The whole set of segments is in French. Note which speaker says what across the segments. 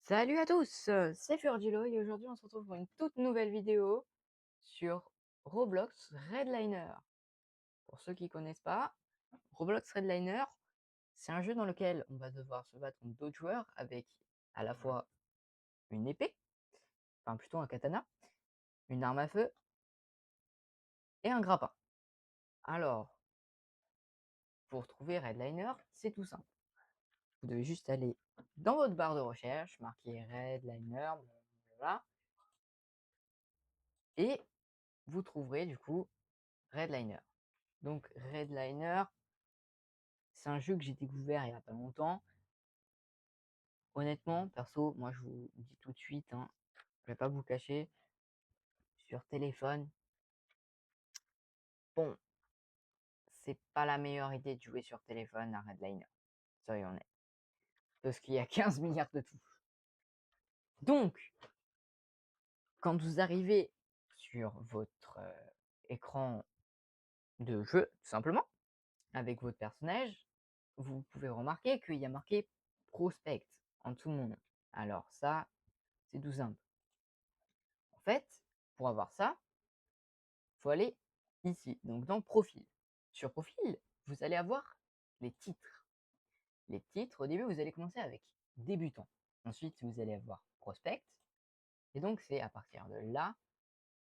Speaker 1: Salut à tous, c'est Furgilo et aujourd'hui on se retrouve pour une toute nouvelle vidéo sur Roblox Redliner. Pour ceux qui connaissent pas, Roblox Redliner, c'est un jeu dans lequel on va devoir se battre contre d'autres joueurs avec à la fois une épée, enfin plutôt un katana, une arme à feu et un grappin. Alors, pour trouver Redliner, c'est tout simple. Vous devez juste aller dans votre barre de recherche, marquer Redliner, voilà, et vous trouverez du coup Redliner. Donc Redliner, c'est un jeu que j'ai découvert il y a pas longtemps. Honnêtement, perso, moi je vous dis tout de suite, hein, je vais pas vous cacher, sur téléphone, bon, c'est pas la meilleure idée de jouer sur téléphone à Redliner, soyons honnêtes, parce qu'il y a 15 milliards de touches. Donc, quand vous arrivez sur votre écran de jeu, tout simplement, avec votre personnage, vous pouvez remarquer qu'il y a marqué Prospect en dessous de mon nom. Alors ça, c'est tout simple. En fait, pour avoir ça, il faut aller ici, donc dans Profil. Sur Profil, vous allez avoir les titres. Les titres, au début, vous allez commencer avec Débutant. Ensuite, vous allez avoir Prospect. Et donc, c'est à partir de là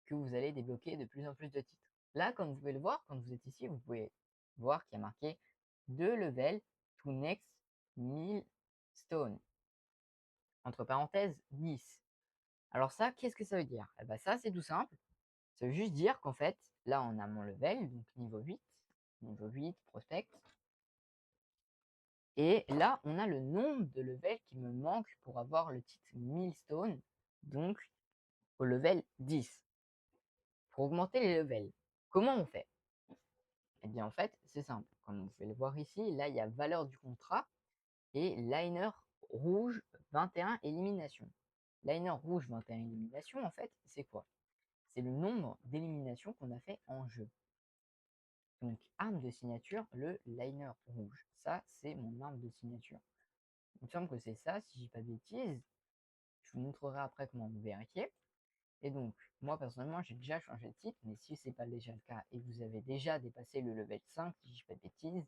Speaker 1: que vous allez débloquer de plus en plus de titres. Là, comme vous pouvez le voir, quand vous êtes ici, vous pouvez voir qu'il y a marqué 2 level to next milestone. Entre parenthèses, 10. Alors ça, qu'est-ce que ça veut dire? Eh ben ça, c'est tout simple. Ça veut juste dire qu'en fait, là, on a mon level, donc niveau 8, prospect. Et là, on a le nombre de levels qui me manque pour avoir le titre milestone, donc au level 10. Pour augmenter les levels, comment on fait? Eh bien, en fait, c'est simple. Comme vous pouvez le voir ici, là, il y a valeur du contrat et liner rouge 21 élimination. Liner rouge 21 élimination, en fait, c'est quoi? C'est le nombre d'éliminations qu'on a fait en jeu. Donc, arme de signature, le liner rouge. Ça, c'est mon arme de signature. Il me semble que c'est ça, si je dis pas de bêtises. Je vous montrerai après comment vous vérifier. Et donc, moi personnellement, j'ai déjà changé de titre, mais si ce n'est pas déjà le cas et que vous avez déjà dépassé le level 5, si je dis pas de bêtises,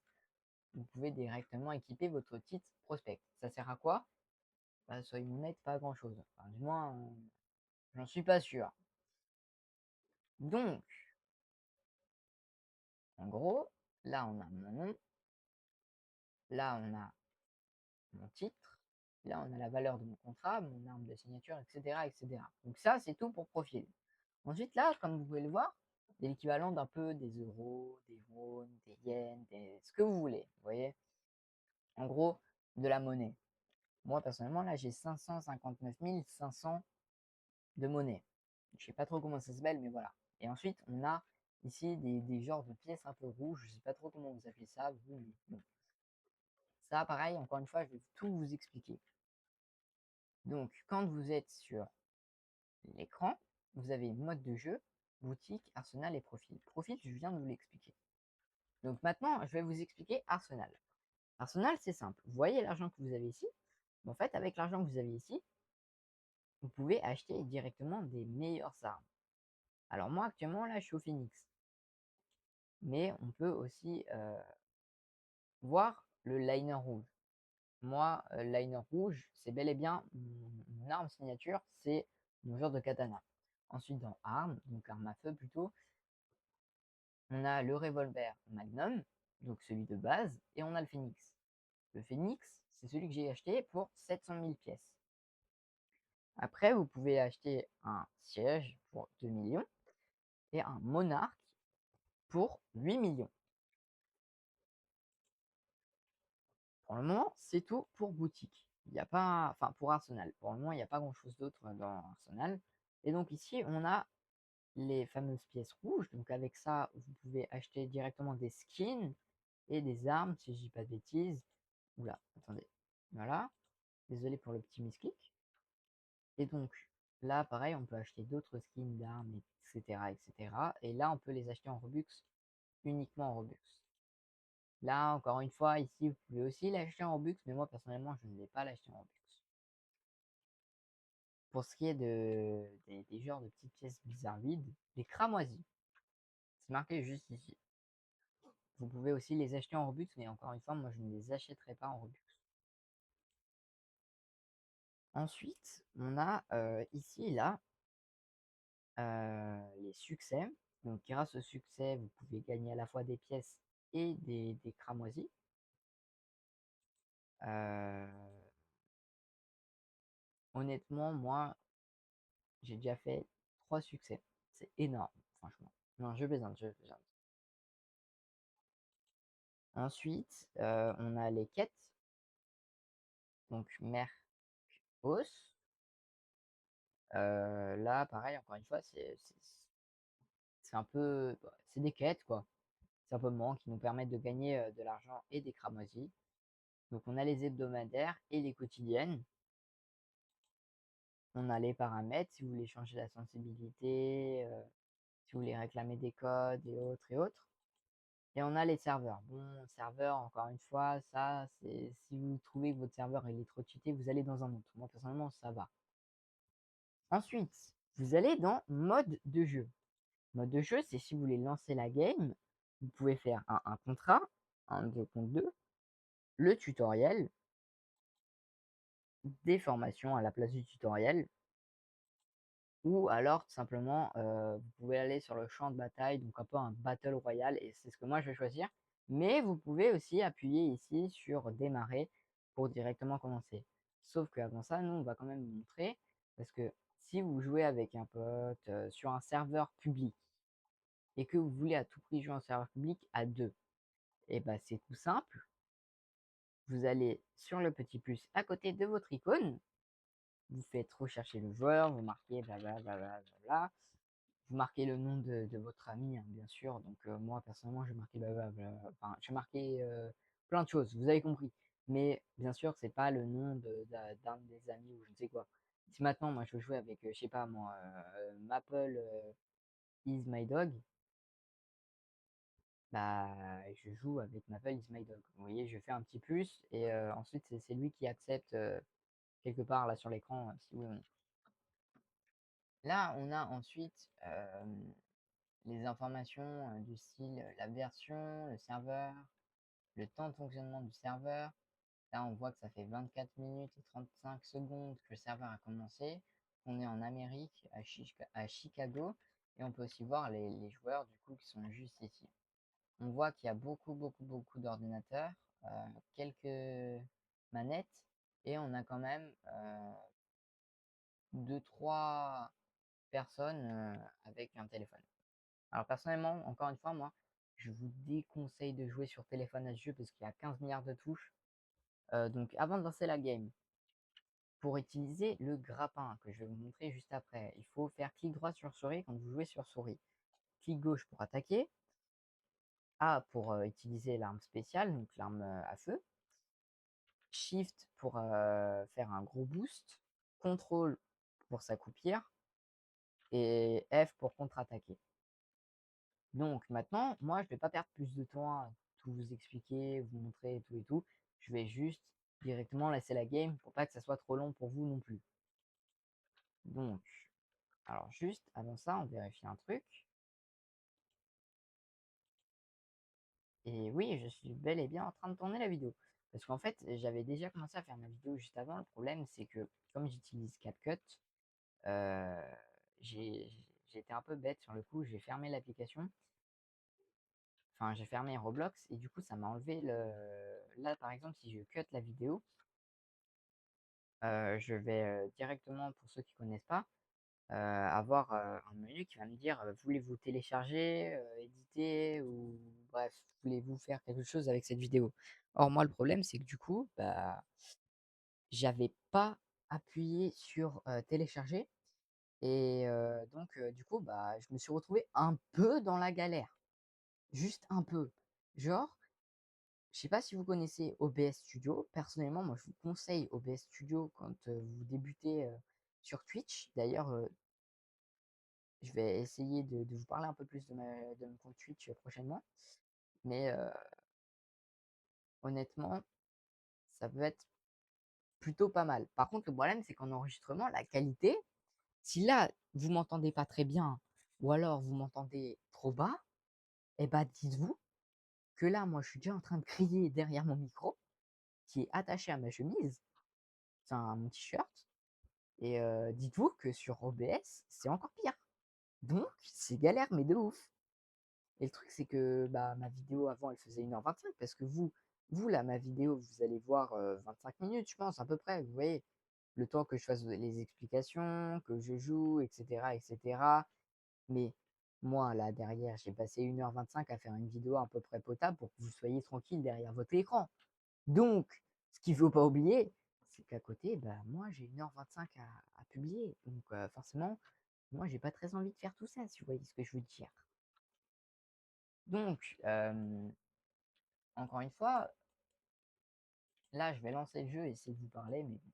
Speaker 1: vous pouvez directement équiper votre titre prospect. Ça sert à quoi? Bah, soyons honnêtes, pas à grand chose. Enfin, du moins, j'en suis pas sûr. Donc, en gros, là on a mon nom, là on a mon titre, là on a la valeur de mon contrat, mon arme de signature, etc. etc. Donc ça, c'est tout pour profil. Ensuite, là, comme vous pouvez le voir, c'est l'équivalent d'un peu des euros, des won, des yens, ce que vous voulez, vous voyez? En gros, de la monnaie. Moi, personnellement, là, j'ai 559 500 de monnaie. Je sais pas trop comment ça s'appelle, mais voilà. Et ensuite, on a ici des genres de pièces un peu rouges, je sais pas trop comment vous appelez ça, vous, mais bon. Ça, pareil, encore une fois, je vais tout vous expliquer. Donc, quand vous êtes sur l'écran, vous avez mode de jeu, boutique, arsenal et profil. Profil, je viens de vous l'expliquer. Donc maintenant, je vais vous expliquer Arsenal. Arsenal, c'est simple. Vous voyez l'argent que vous avez ici? En fait, avec l'argent que vous avez ici, vous pouvez acheter directement des meilleures armes. Alors moi, actuellement, là, je suis au Phoenix. Mais on peut aussi voir le liner rouge. Moi, liner rouge, c'est bel et bien mon arme signature, c'est mon genre de katana. Ensuite, dans armes, donc arme à feu plutôt, on a le revolver Magnum, donc celui de base, et on a le Phoenix. Le Phoenix, c'est celui que j'ai acheté pour 700 000 pièces. Après, vous pouvez acheter un siège pour 2 millions et un monarque pour 8 millions. Pour le moment, c'est tout pour boutique. Il n'y a pas, enfin pour Arsenal. Pour le moment, il n'y a pas grand-chose d'autre dans Arsenal. Et donc ici, on a les fameuses pièces rouges. Donc avec ça, vous pouvez acheter directement des skins et des armes, si je dis pas de bêtises. Oula, attendez. Voilà. Désolé pour le petit misclic. Et donc, là, pareil, on peut acheter d'autres skins d'armes, etc., etc. Et là, on peut les acheter en Robux, uniquement en Robux. Là, encore une fois, ici, vous pouvez aussi l'acheter en Robux, mais moi, personnellement, je ne vais pas l'acheter en Robux. pour ce qui est des genres de petites pièces bizarres vides, les cramoisis. C'est marqué juste ici. Vous pouvez aussi les acheter en Robux, mais encore une fois, moi je ne les achèterai pas en Robux. Ensuite, on a ici, là, les succès. Donc grâce au succès, vous pouvez gagner à la fois des pièces et des cramoisis. Honnêtement, moi, j'ai déjà fait 3 succès. C'est énorme, franchement. Non, je plaisante, je plaisante. Ensuite, on a les quêtes. Donc mer, os. Là, pareil, encore une fois, c'est un peu, bah, c'est des quêtes, quoi, simplement, qui nous permettent de gagner de l'argent et des cramoisis. Donc, on a les hebdomadaires et les quotidiennes. On a les paramètres, si vous voulez changer la sensibilité, si vous voulez réclamer des codes et autres et autres. Et on a les serveurs. Bon, serveur, encore une fois, ça, c'est si vous trouvez que votre serveur il est trop cheaté, vous allez dans un autre. Moi, personnellement, ça va. Ensuite, vous allez dans mode de jeu. Mode de jeu, c'est si vous voulez lancer la game, vous pouvez faire un contrat, un 2 contre 2, le tutoriel, des formations à la place du tutoriel, ou alors tout simplement, vous pouvez aller sur le champ de bataille, donc un peu un battle royale, et c'est ce que moi je vais choisir. Mais vous pouvez aussi appuyer ici sur démarrer pour directement commencer. Sauf qu'avant ça, nous, on va quand même vous montrer, parce que si vous jouez avec un pote sur un serveur public et que vous voulez à tout prix jouer en serveur public à deux, et bah c'est tout simple. Vous allez sur le petit plus à côté de votre icône, vous faites rechercher le joueur, vous marquez blablabla, vous marquez le nom de votre ami, hein, bien sûr. Donc moi personnellement, je vais marquer blablabla, enfin je vais marquer plein de choses, vous avez compris. Mais bien sûr, c'est pas le nom d'un des amis ou je ne sais quoi. Si maintenant moi je veux jouer avec, je sais pas moi, Maple is my dog, bah, je joue avec Maple is my dog. Vous voyez, je fais un petit plus et ensuite c'est lui qui accepte quelque part là sur l'écran si oui ou non. Là, on a ensuite les informations du style la version, le serveur, le temps de fonctionnement du serveur. Là, on voit que ça fait 24 minutes et 35 secondes que le serveur a commencé. On est en Amérique, à Chicago, et on peut aussi voir les joueurs du coup qui sont juste ici. On voit qu'il y a beaucoup d'ordinateurs, quelques manettes, et on a quand même 2-3 personnes avec un téléphone. Alors personnellement, encore une fois, moi, je vous déconseille de jouer sur téléphone à ce jeu parce qu'il y a 15 milliards de touches. Donc avant de lancer la game, pour utiliser le grappin que je vais vous montrer juste après, il faut faire clic droit sur souris quand vous jouez sur souris. Clic gauche pour attaquer, A pour utiliser l'arme spéciale, donc l'arme à feu, Shift pour faire un gros boost, CTRL pour s'accroupir et F pour contre-attaquer. Donc maintenant, moi, je vais pas perdre plus de temps à tout vous expliquer, vous montrer tout et tout. Je vais juste directement laisser la game pour pas que ça soit trop long pour vous non plus. Donc, alors juste avant ça, on vérifie un truc. Et oui, je suis bel et bien en train de tourner la vidéo. Parce qu'en fait, j'avais déjà commencé à faire ma vidéo juste avant. Le problème, c'est que comme j'utilise CapCut, euh, j'ai j'ai été un peu bête sur le coup. J'ai fermé l'application. Enfin, j'ai fermé Roblox et du coup, ça m'a enlevé le. Là, par exemple, si je cut la vidéo, je vais directement, pour ceux qui connaissent pas, avoir un menu qui va me dire voulez-vous télécharger, éditer ou bref, voulez-vous faire quelque chose avec cette vidéo. Or, moi, le problème, c'est que du coup, bah, j'avais pas appuyé sur télécharger et donc, du coup, bah, je me suis retrouvé un peu dans la galère, juste un peu. Genre, je sais pas si vous connaissez OBS Studio. Personnellement, moi, je vous conseille OBS Studio quand vous débutez sur Twitch. D'ailleurs, je vais essayer de vous parler un peu plus de mon compte Twitch prochainement. Mais honnêtement, ça peut être plutôt pas mal. Par contre, le problème, c'est qu'en enregistrement, la qualité, Si là, vous m'entendez pas très bien ou alors vous m'entendez trop bas, eh bah, dites-vous que là, moi, je suis déjà en train de crier derrière mon micro qui est attaché à ma chemise, c'est mon t-shirt et dites-vous que sur OBS, c'est encore pire. Donc c'est galère mais de ouf. Et le truc, c'est que, bah, ma vidéo avant, elle faisait 1h25 parce que vous là, ma vidéo, vous allez voir, 25 minutes, je pense, à peu près, vous voyez? Le temps que je fasse les explications, que je joue et cetera et cetera. Mais moi, là, derrière, j'ai passé 1h25 à faire une vidéo à peu près potable pour que vous soyez tranquille derrière votre écran. Donc, ce qu'il faut pas oublier, c'est qu'à côté, bah, moi, j'ai 1h25 à publier. Donc, forcément, moi, j'ai pas très envie de faire tout ça, si vous voyez ce que je veux dire. Donc, encore une fois, là, je vais lancer le jeu et essayer de vous parler, mais bon,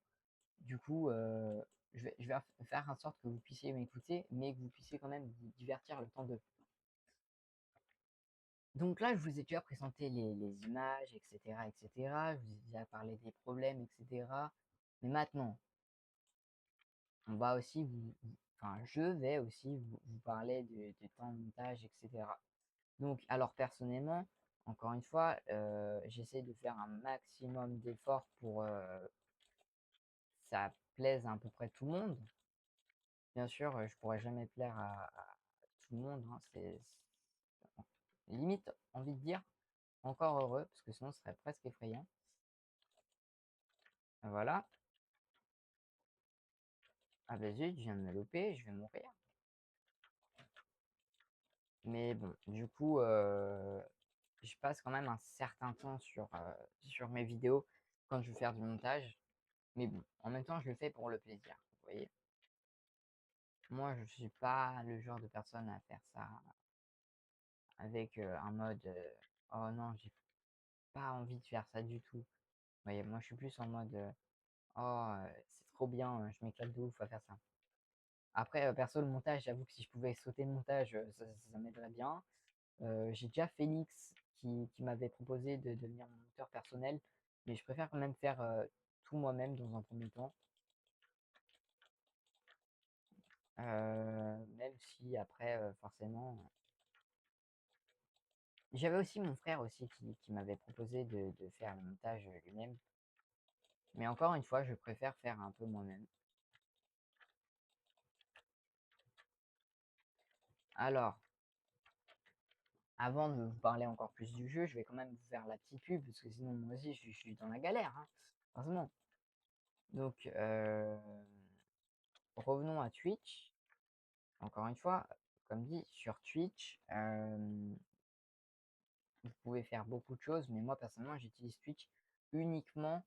Speaker 1: du coup, je vais faire en sorte que vous puissiez m'écouter, mais que vous puissiez quand même vous divertir le temps de. Donc là, je vous ai déjà présenté les images, etc., etc. Je vous ai déjà parlé des problèmes, etc. Mais maintenant, on va aussi enfin, je vais aussi vous parler du temps de montage, etc. Donc, alors personnellement, encore une fois, j'essaie de faire un maximum d'efforts pour ça plaise à peu près tout le monde. Bien sûr, je pourrais jamais plaire à tout le monde, hein, limite envie de dire encore heureux, parce que sinon ce serait presque effrayant. Voilà. Ah bah zut, je viens de me louper, je vais mourir. Mais bon, du coup, je passe quand même un certain temps sur mes vidéos quand je veux faire du montage. Mais bon, en même temps, je le fais pour le plaisir, vous voyez. Moi, je suis pas le genre de personne à faire ça avec un mode oh non, j'ai pas envie de faire ça du tout. Vous voyez, moi, je suis plus en mode oh, c'est trop bien, je m'éclate de ouf à faire ça. Après, perso, le montage, j'avoue que si je pouvais sauter le montage, ça m'aiderait bien. J'ai déjà Phoenix qui m'avait proposé de devenir mon monteur personnel, mais je préfère quand même faire tout moi-même dans un premier temps. Même si après, forcément. J'avais aussi mon frère aussi qui m'avait proposé de faire le montage lui-même. Mais encore une fois, je préfère faire un peu moi-même. Alors, avant de vous parler encore plus du jeu, je vais quand même vous faire la petite pub, parce que sinon moi aussi je suis dans la galère, hein, forcément. Donc, revenons à Twitch. Encore une fois, comme dit, sur Twitch, vous pouvez faire beaucoup de choses, mais moi personnellement j'utilise Twitch uniquement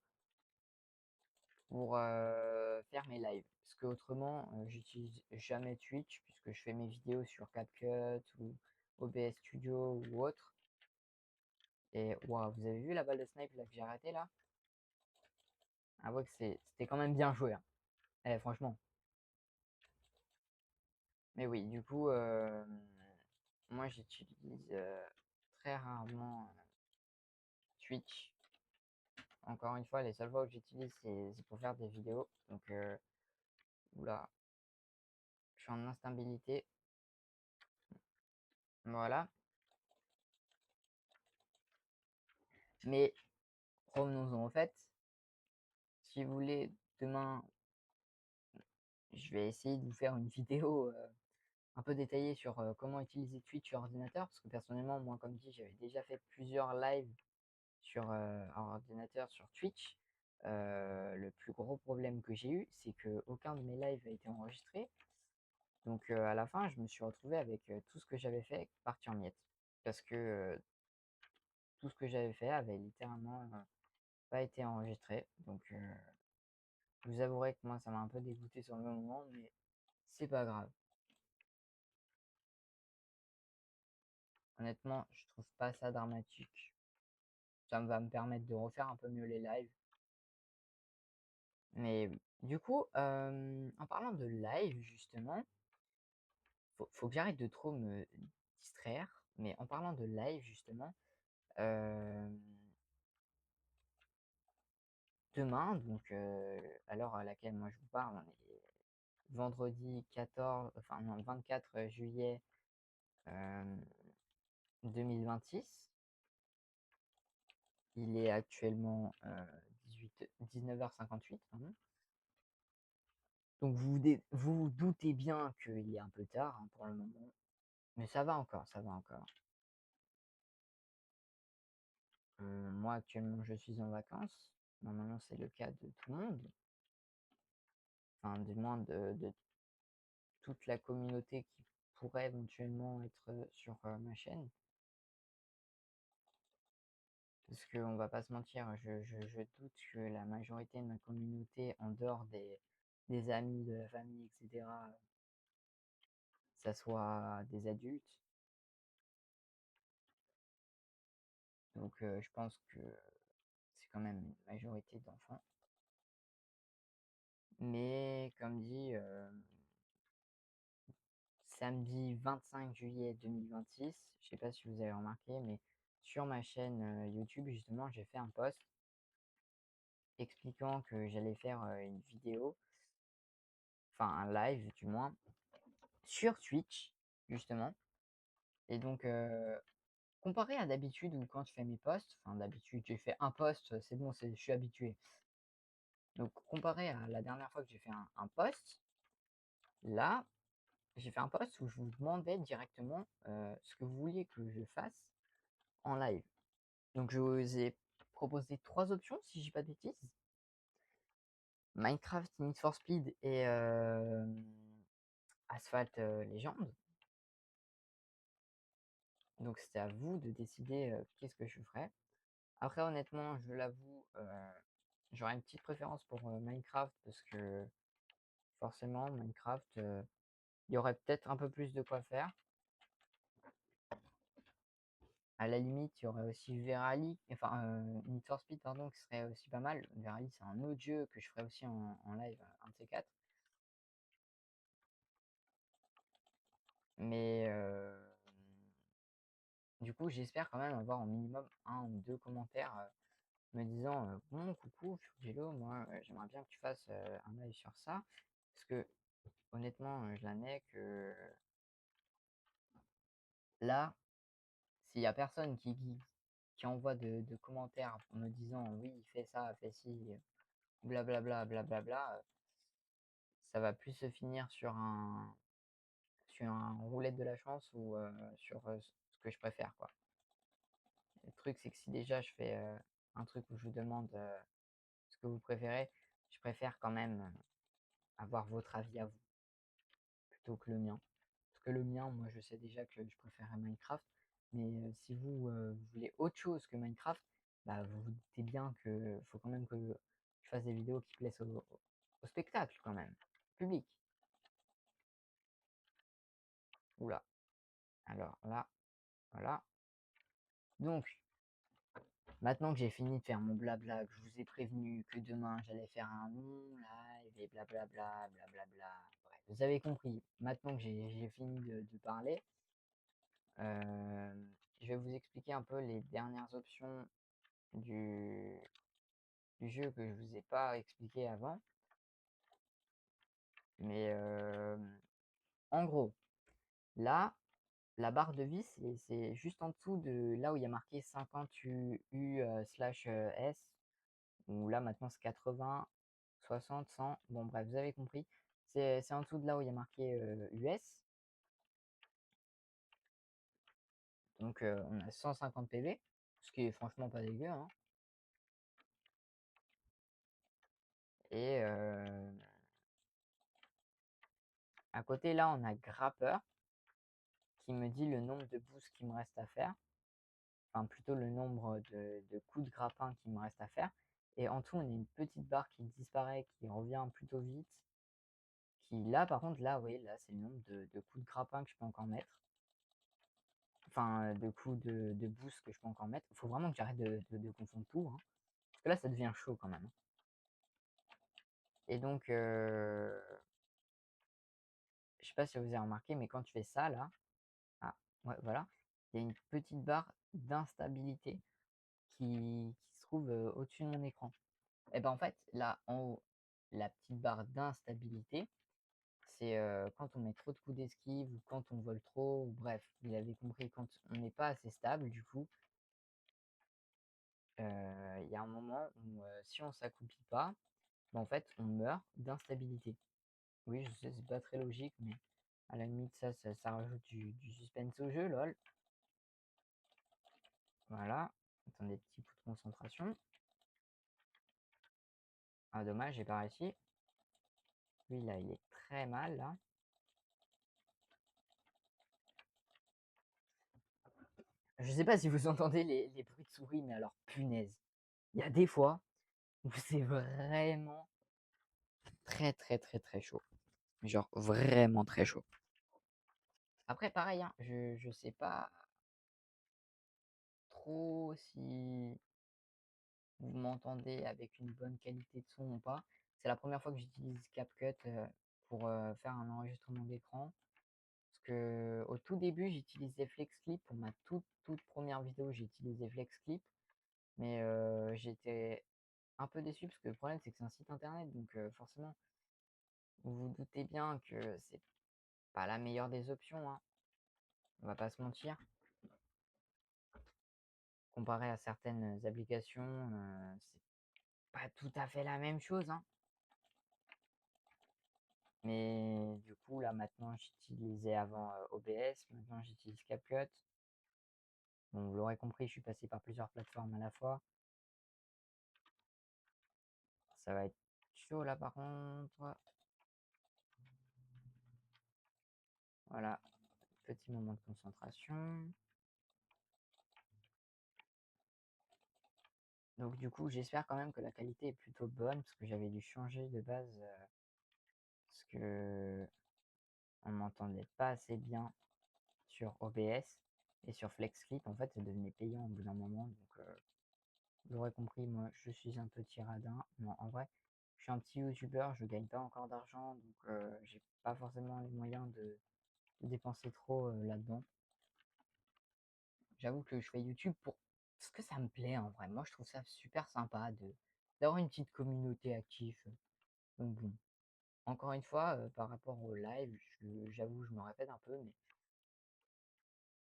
Speaker 1: pour faire mes lives. Parce que autrement, j'utilise jamais Twitch, puisque je fais mes vidéos sur CapCut ou OBS Studio ou autre. Et waouh, vous avez vu la balle de snipe là que j'ai arrêtée là? Ah ouais que c'était quand même bien joué, hein. Eh, franchement. Mais oui, du coup, moi j'utilise très rarement Twitch. Encore une fois, les seules fois que j'utilise, c'est pour faire des vidéos. Donc, oula, je suis en instabilité. Voilà. Mais revenons-en au fait. Si vous voulez, demain, je vais essayer de vous faire une vidéo un peu détaillée sur comment utiliser Twitch sur ordinateur. Parce que personnellement, moi, comme dit, j'avais déjà fait plusieurs lives sur ordinateur, sur Twitch. Le plus gros problème que j'ai eu, c'est que aucun de mes lives a été enregistré. Donc à la fin, je me suis retrouvé avec tout ce que j'avais fait parti en miettes. Parce que tout ce que j'avais fait avait littéralement pas été enregistré. Donc je vous avouerai que moi, ça m'a un peu dégoûté sur le moment, mais c'est pas grave. Honnêtement, je trouve pas ça dramatique. Ça va me permettre de refaire un peu mieux les lives. Mais oui. Du coup, en parlant de live, justement, faut que j'arrête de trop me distraire. Mais en parlant de live, justement, euh, demain, donc à l'heure à laquelle moi je vous parle, on est vendredi 14, enfin non, 24 juillet 2026. Il est actuellement 19h58, pardon. Donc vous doutez bien qu'il est un peu tard hein, pour le moment, mais ça va encore, ça va encore. Moi actuellement je suis en vacances, normalement c'est le cas de tout le monde, enfin du moins de toute la communauté qui pourrait éventuellement être sur ma chaîne. Parce qu'on va pas se mentir, je doute que la majorité de ma communauté, en dehors des amis, de la famille, etc., ça soit des adultes. Donc je pense que c'est quand même une majorité d'enfants. Mais comme dit, samedi 25 juillet 2026, je sais pas si vous avez remarqué, mais sur ma chaîne YouTube, justement, j'ai fait un post expliquant que j'allais faire une vidéo, enfin un live du moins, sur Twitch, justement. Et donc, comparé à d'habitude ou quand je fais mes posts, enfin d'habitude j'ai fait un post, c'est bon, je suis habitué. Donc comparé à la dernière fois que j'ai fait un post, là, j'ai fait un post où je vous demandais directement ce que vous vouliez que je fasse en live. Donc je vous ai proposé trois options, si je dis pas de bêtises. Minecraft, Need for Speed et Asphalt Legend. Donc c'était à vous de décider qu'est-ce que je ferais. Après honnêtement, je l'avoue, j'aurais une petite préférence pour Minecraft parce que forcément Minecraft, il y aurait peut-être un peu plus de quoi faire. À la limite, il y aurait aussi Verali, enfin Need for Speed pardon, qui serait aussi pas mal. Verali, c'est un autre jeu que je ferais aussi en live, un de ces quatre. Mais du coup, j'espère quand même avoir au minimum un ou deux commentaires me disant bon coucou Furgelo, moi j'aimerais bien que tu fasses un live sur ça. Parce que honnêtement, je l'admets que là, s'il y a personne qui envoie de commentaires en me disant oui, fais ça, fais ci, blablabla, blablabla, ça va plus se finir sur un roulette de la chance ou sur ce que je préfère, quoi. Le truc, c'est que si déjà je fais un truc où je vous demande ce que vous préférez, je préfère quand même avoir votre avis à vous plutôt que le mien. Parce que le mien, moi, je sais déjà que je préférais Minecraft. Mais si vous, vous voulez autre chose que Minecraft, bah, vous vous doutez bien que faut quand même que je fasse des vidéos qui plaisent au spectacle, quand même, au public. Oula. Alors là, voilà. Donc, maintenant que j'ai fini de faire mon blabla, que je vous ai prévenu que demain j'allais faire un long live et blablabla, blablabla. Bref, vous avez compris. Maintenant que j'ai fini de parler, je vais vous expliquer un peu les dernières options du, du jeu que je vous ai pas expliqué avant. Mais en gros, là, la barre de vie, c'est juste en dessous de là où il y a marqué 50U/S, ou là maintenant c'est 80, 60, 100. Bon, bref, vous avez compris. C'est en dessous de là où il y a marqué US. Donc on a 150 PV, ce qui est franchement pas dégueu, hein. Et à côté, là, on a Grapper qui me dit le nombre de boosts qu'il me reste à faire. Enfin, plutôt le nombre de coups de grappin qu'il me reste à faire. Et en tout, on a une petite barre qui disparaît, qui revient plutôt vite. Qui, là, par contre, là, oui, là, c'est le nombre de coups de grappin que je peux encore mettre. Enfin, de coups de boost que je peux encore mettre. Il faut vraiment que j'arrête de confondre tout, hein. Parce que là, ça devient chaud quand même. Et donc, je sais pas si vous avez remarqué, mais quand tu fais ça, là, ah, ouais, voilà, il y a une petite barre d'instabilité qui se trouve au-dessus de mon écran. Et ben en fait, là, en haut, la petite barre d'instabilité, c'est, quand on met trop de coups d'esquive ou quand on vole trop ou bref, il avait compris quand on n'est pas assez stable du coup, il y a un moment où, si on s'accroupit pas, bah, en fait, on meurt d'instabilité. Oui, je sais, c'est pas très logique, mais à la limite ça rajoute du suspense au jeu, lol. Voilà, attendez, petit coup de concentration. Ah dommage, j'ai pas réussi. Lui là, il est très mal là. Je sais pas si vous entendez les bruits de souris, mais alors punaise. Il y a des fois où c'est vraiment très, très, très, très chaud. Genre vraiment très chaud. Après pareil, hein, je sais pas trop si vous m'entendez avec une bonne qualité de son ou pas. C'est la première fois que j'utilise CapCut, pour, faire un enregistrement d'écran. Parce que au tout début, j'utilisais FlexClip pour ma toute première vidéo, j'ai utilisé FlexClip, mais j'étais un peu déçu parce que le problème c'est que c'est un site internet, donc forcément, vous vous doutez bien que c'est pas la meilleure des options, hein, on va pas se mentir. Comparé à certaines applications, c'est pas tout à fait la même chose, hein. Mais du coup, là maintenant, j'utilisais avant OBS, maintenant j'utilise CapCut. Bon, vous l'aurez compris, je suis passé par plusieurs plateformes à la fois. Ça va être chaud là par contre. Voilà, petit moment de concentration. Donc du coup, j'espère quand même que la qualité est plutôt bonne parce que j'avais dû changer de base parce que on m'entendait pas assez bien sur OBS et sur FlexClip. En fait, ça devenait payant au bout d'un moment. Donc vous l'aurez compris, moi je suis un petit radin. Non, en vrai, je suis un petit youtubeur, je gagne pas encore d'argent, donc j'ai pas forcément les moyens de dépenser trop là-dedans. J'avoue que je fais YouTube pour parce que ça me plaît en vrai. Moi, je trouve ça super sympa de d'avoir une petite communauté active. Donc bon, encore une fois, par rapport au live, j'avoue, je me répète un peu, mais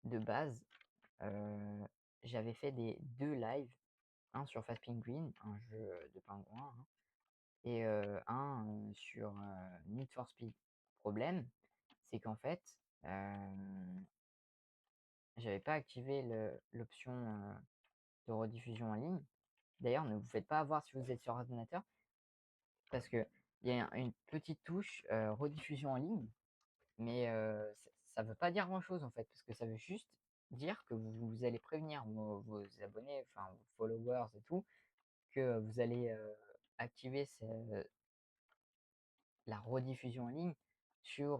Speaker 1: de base, heu, j'avais fait des 2 lives, un sur Fast Penguin, un jeu de pingouin, hein, et un, sur, Need for Speed. Problème, c'est qu'en fait, j'avais pas activé l'option, de rediffusion en ligne. D'ailleurs, ne vous faites pas avoir si vous êtes sur ordinateur, parce qu'il y a une petite touche rediffusion en ligne, mais ça veut pas dire grand-chose en fait, parce que ça veut juste dire que vous allez prévenir vos abonnés, enfin vos followers et tout, que vous allez activer la rediffusion en ligne sur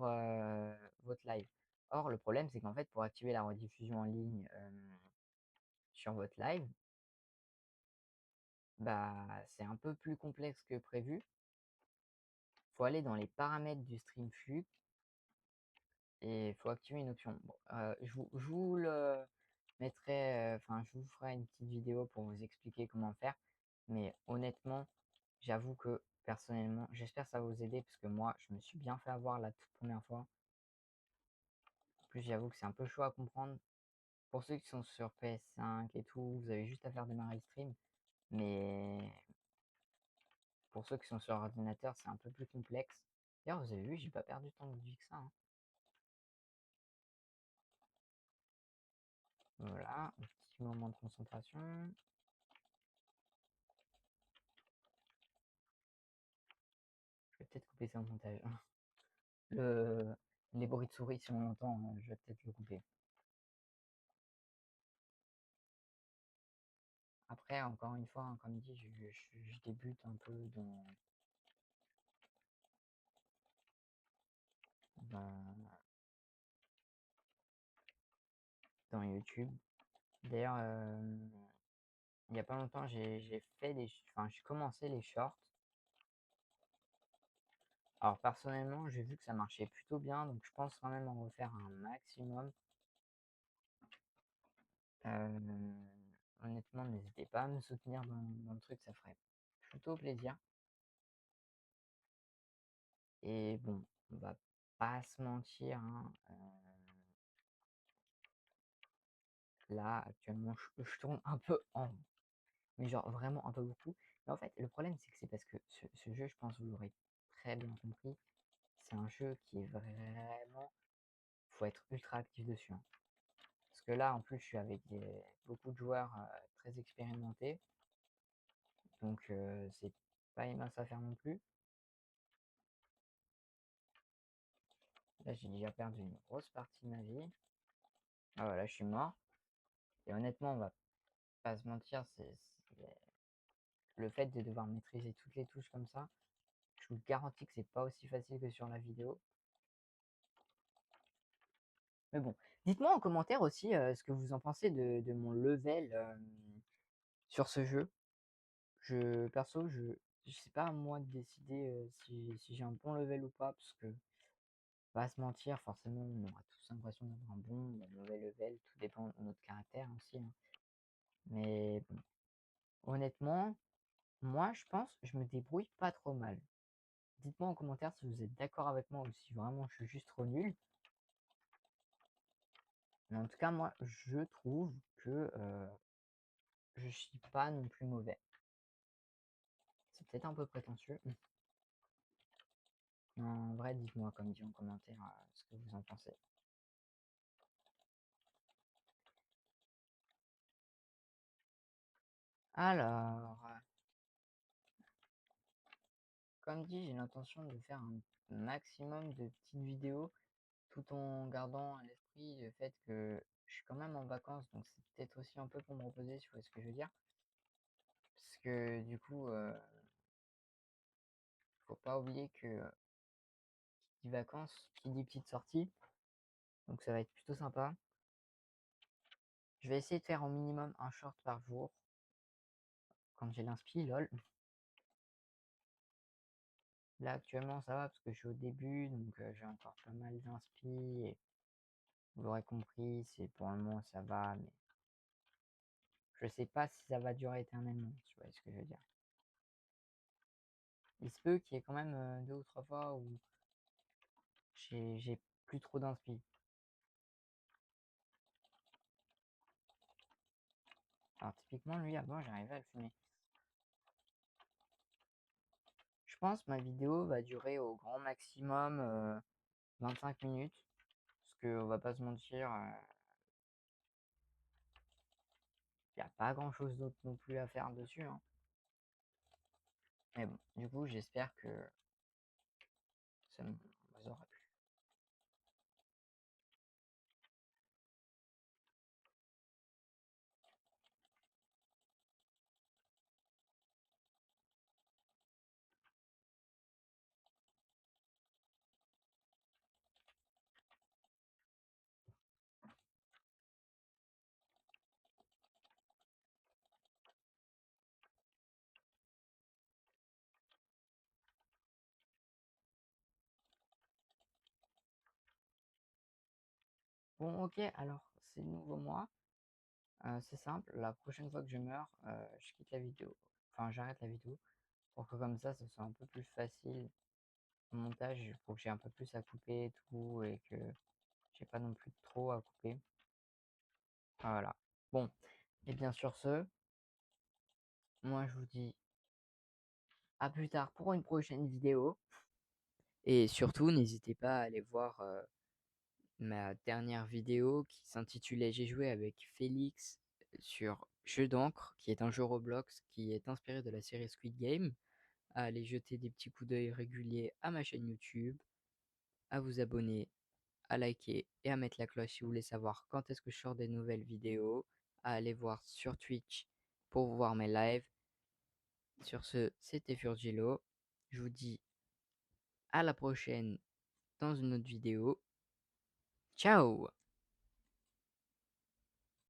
Speaker 1: votre live. Or, le problème, c'est qu'en fait, pour activer la rediffusion en ligne sur votre live, bah, c'est un peu plus complexe que prévu. Faut aller dans les paramètres du StreamFlux et il faut activer une option. Bon, je vous le mettrai, enfin, je vous ferai une petite vidéo pour vous expliquer comment faire. Mais honnêtement, j'avoue que personnellement, j'espère que ça va vous aider parce que moi, je me suis bien fait avoir la toute première fois. En plus, j'avoue que c'est un peu chaud à comprendre. Pour ceux qui sont sur PS5 et tout, vous avez juste à faire démarrer le stream. Mais pour ceux qui sont sur ordinateur, c'est un peu plus complexe. D'ailleurs, vous avez vu, j'ai pas perdu tant de vie que ça, hein. Voilà, un petit moment de concentration. Je vais peut-être couper ça au montage, hein. Le... Les bruits de souris, si on entend, je vais peut-être le couper. Après, encore une fois, hein, comme dit, je débute un peu dans, dans YouTube. D'ailleurs, il n'y a pas longtemps, j'ai fait enfin, j'ai commencé les shorts. Alors personnellement, j'ai vu que ça marchait plutôt bien, donc je pense quand même en refaire un maximum. Honnêtement, n'hésitez pas à me soutenir dans le truc, ça ferait plutôt plaisir. Et bon, on va pas se mentir, hein, là, actuellement, je tourne un peu en rond, mais genre vraiment un peu beaucoup. Mais en fait, le problème, c'est que c'est parce que ce jeu, je pense, vous l'aurez très bien compris, c'est un jeu qui est vraiment, faut être ultra actif dessus, hein. Parce que là, en plus, je suis avec beaucoup de joueurs très expérimentés, donc c'est pas une mince affaire non plus. Là, j'ai déjà perdu une grosse partie de ma vie. Ah voilà, je suis mort. Et honnêtement, on va pas se mentir, c'est le fait de devoir maîtriser toutes les touches comme ça. Je vous garantis que c'est pas aussi facile que sur la vidéo. Mais bon, dites-moi en commentaire aussi ce que vous en pensez de mon level sur ce jeu. Perso, je sais pas à moi de décider si j'ai un bon level ou pas, parce que pas se mentir, forcément, on aura tous l'impression d'avoir un bon ou un mauvais level, tout dépend de notre caractère aussi, hein. Mais bon, honnêtement, moi je pense que je me débrouille pas trop mal. Dites-moi en commentaire si vous êtes d'accord avec moi ou si vraiment je suis juste trop nul. Mais en tout cas, moi, je trouve que je suis pas non plus mauvais. C'est peut-être un peu prétentieux. Mais en vrai, dites-moi, comme dit en commentaire, ce que vous en pensez. Alors, comme dit, j'ai l'intention de faire un maximum de petites vidéos tout en gardant à l'esprit le fait que je suis quand même en vacances, donc c'est peut-être aussi un peu pour me reposer, si vous voyez ce que je veux dire. Parce que du coup, faut pas oublier que qui dit vacances, qui dit petite sortie, donc ça va être plutôt sympa. Je vais essayer de faire au minimum un short par jour quand j'ai l'inspi, lol. Là actuellement ça va parce que je suis au début, donc j'ai encore pas mal d'inspi et vous l'aurez compris, c'est pour le moment ça va, mais je sais pas si ça va durer éternellement, si vous voyez ce que je veux dire. Il se peut qu'il y ait quand même 2 ou 3 fois où j'ai plus trop d'inspi. Alors typiquement lui avant j'arrivais à le fumer. Je pense ma vidéo va durer au grand maximum 25 minutes. Parce que on va pas se mentir, il n'y a pas grand chose d'autre non plus à faire dessus, hein. Mais bon, du coup j'espère que ça vous aura plu. Bon ok, alors c'est nouveau moi. C'est simple, la prochaine fois que je meurs, je quitte la vidéo. Enfin j'arrête la vidéo pour que comme ça soit un peu plus facile au montage, pour que j'ai un peu plus à couper et tout et que j'ai pas non plus trop à couper. Voilà. Bon, et bien sur ce, moi je vous dis à plus tard pour une prochaine vidéo. Et surtout, n'hésitez pas à aller voir ma dernière vidéo qui s'intitulait J'ai joué avec Félix sur Jeu d'encre, qui est un jeu Roblox qui est inspiré de la série Squid Game. À aller jeter des petits coups d'œil réguliers à ma chaîne YouTube, à vous abonner, à liker et à mettre la cloche si vous voulez savoir quand est-ce que je sors des nouvelles vidéos, à aller voir sur Twitch pour voir mes lives. Sur ce, c'était Furgilo. Je vous dis à la prochaine dans une autre vidéo. Ciao!